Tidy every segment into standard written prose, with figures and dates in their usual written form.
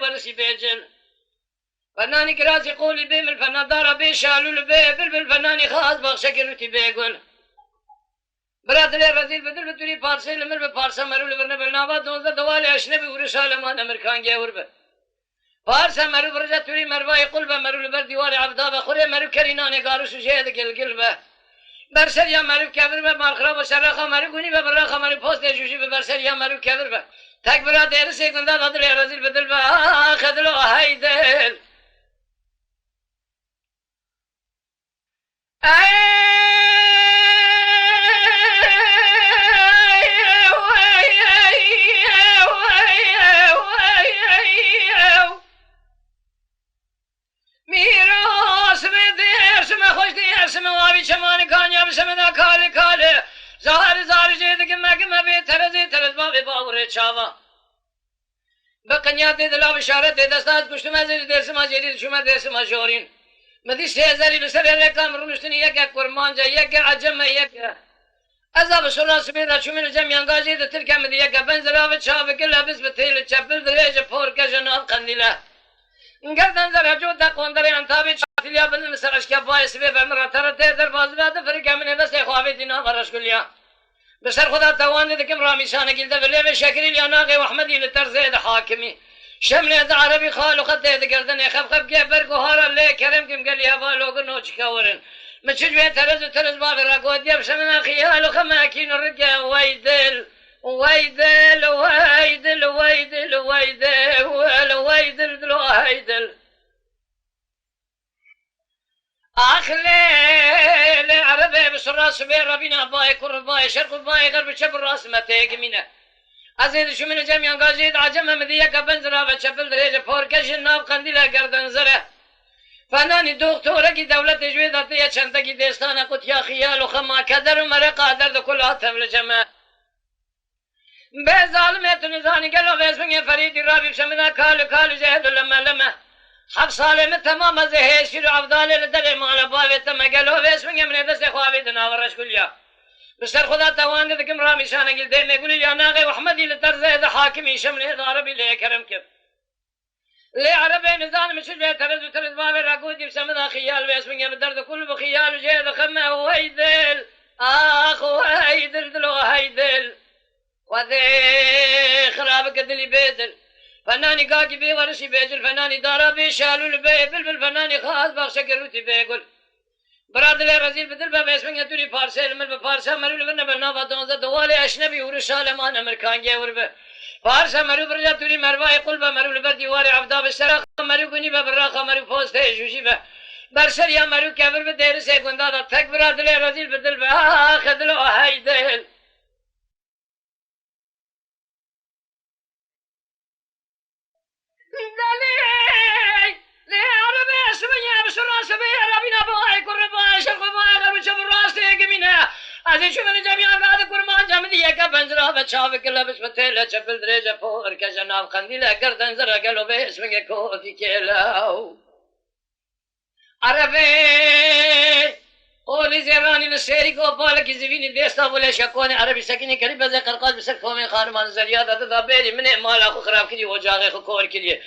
ورسي بيجل فناني كراسي قولي بيم الفنان دارا بيشالو البي بلبل فناني خاص بخشكر وتي بيقول برادلي رزيل بدل بتوري بارسي لمر بپارسا مرو لورنه بلناوا دونزا دوالي اشنبي ورشالمان امركان گيور به پارسا مرو برجا توري مرواي قلبه مرو لبر ديوالي عبدا بخوري مرو كريناني قاروش جهد گلگل به برسر یا مرو كبر به مالخرا وشرخا مرو گوني به برخا مرو پوست جوجي به برسر یا مرو كبر به تك برادر سيكوندا بدل رزيل بدل به خدلو هيدل میراث به درسم خوش درسم وابی چمانی کانیاب سمنا کاله کاله زهر زهر جیده که مگه به ترز بابی باوره چاوا بقنیات دلا بشارت دستاز کشتم از درسم از جدید شما درسم از جورین مدی سیزاری بسر رکام رونشتنی یک کرمانجا یک عجم یک عذاب سولا سبیرا چومین جمعیان گاجی ده ترکه مدی یک بنزلا و چاوه که لبس به تیل چپل دریج پور که جناب قندیله گردن زر هجو دا قندره انتابی چاتیلیا بندن سرش که باعث به فرمرا تر در بازلاده فرکه منه دست خوابی دینا برش کلیا بسر خدا توانی دکم رامیشانه گلده ولی به شکری لیاناقی و احمدی لترزه ده حاکمی شمله ده عربی خالو خطه ده گردن خب که برگو هارا لی کرم کم گلی هوا لوگو نوچ کورن مچجوه ترز باقی را گودی بشمنا خیالو خماکین رگه ویدل ويدل ويدل ويدل ويدل ويدل دلو هيدل أخلي عربي بسراس بين ربنا باي كر باي شرق باي غرب شبر راس ما تيجمينه أزيد شو من جميع قاجيد عجم مدية كبنزرا وشبل دريج فوركش الناب قنديلا قردن زره فناني دكتورة کی دولت جوید آتی ہے چنتا کی دستانه قد یا خیال و خما کدر و مره قادر دو کل آتم لجمع به ظالمت نزانی گلو به اسمه فریدی رابی شمنا کالو جهد لما لما حق سالم تمام از هشیر و عبدال لدر مالا باوی تم گلو به اسمه من دست خوابی دناورش کلیا بسر خدا توانده دکم رامی شانه گل ده میگولی یا ناغی و احمدی لتر زید حاکمی شمنه داربی لی کرم کب لی عربی نزان مشل به ترز باوی راگودی بسمنا خیال به اسمه بدرد کل بخیال جهد خمه ویدل آخ ویدل دلو هیدل وذي خرابك دلي بيدل فناني قاقي بي ورشي بيجل فناني دارا بي شالو البي بلبل فناني خاص بخشك روتي بيقول براد لي رزيل بدل بابا اسمك يدوري فارسي المر بفارسا مرو لغنا برنابا دونزا دوالي اشنبي ورشالمان امركان جاور به فارسا مرو برجا دوري مرواي قلبا مرو لبردي واري عبدا بالسراخ مرو قني ببراخا مرو فوسته جوشي به برسر يا مرو كبر بدير سيكوندا دا تك براد لي رزيل بدل بها خدلو هايدل دلي لي عربي اسمي بسرعة سبيل ربنا باي كربا شرق باي غرب شبر راسي جمينا عزيز شو من جميع هذا كرمان جمدي كبنزرا بتشافك لبس بتيلا شبل درجة فور كجناب قنديلا قردن زرا قالوا باسمك كوتي كيلاو عربي قولي زيراني للسيري قوبالك زفيني ديستا ولا شكوني عربي سكيني قريبا زي قرقاز بسكفو من خانمان زريادة دابيري من اعمال اخو خراب كلي وجاغي اخو كور كلي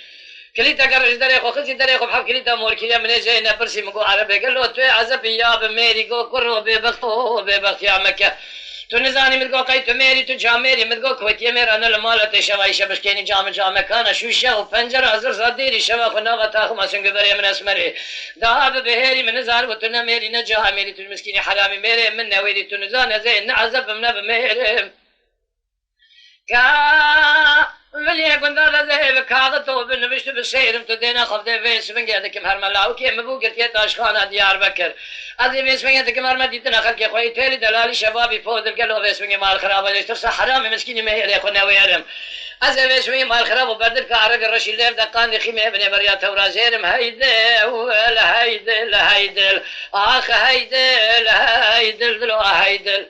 كليتا قرش داري اخو خزي داري اخو بحب كليتا مور كلي من جاي نبرسي مقو عربي قال له توي عزب ياب ميري قو كرو ببخت يا مكة تو نزاني مدقو قيت ميري تو جاميري مدقو كويتي مير انا المالة شواي شبشكيني جامع كان شوشة وفنجر عزر صديري شوا خناغة تاخو ما سنقبري من اسمري دهاب بهيري من نزار وتنا ميري نجاها ميري تو المسكيني حرامي ميري من نويري تو نزان زين نعزب منب ميري ولي كنت هذا زي بكاغتو بالنبشت بالسيرم تدينا خفدي فيس من قيادك مهرملا وكي مبوكت يد اشخانا ديار بكر هذه فيس من قيادك مهرملا ديتنا خلقي خوي تيلي دلالي شبابي فوض القلو فيس من مال خراب ويسترسى حرامي مسكيني مهير يا خونا ويرم هذا فيس من مال خراب وبردل كعرق الرشيد ليف دقان خيمة ابن بريا تورا زيرم هيدل ولا هيدل اخ هيدل دلو هيدل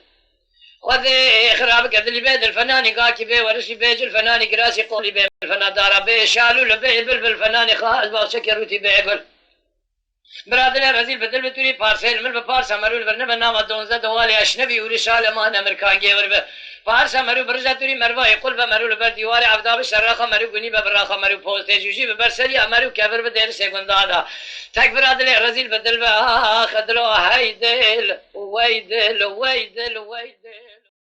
وذي خرابك اللي بيد الفناني قاكي بي ورسي بيج الفناني قراسي قولي بي الفنان دارا بي شالو لبي بلبل الفناني خاص باغشك يروتي بي يقول برادر رزیل بدل بتوری پارسل مل به پارسا مرول برنه به نام دونزه دوالی اشنبی ولی شالمان امریکان گیور به پارسا مرو برزه توری مروای قل به مرول بر دیوار عبداب شراخه مرو گونی به براخه مرو پوسته جوجی به برسلی مرو کبر به دل سگندادا تک برادر رزیل بدل به آخ دلو هی دل وی دل وی دل وی دل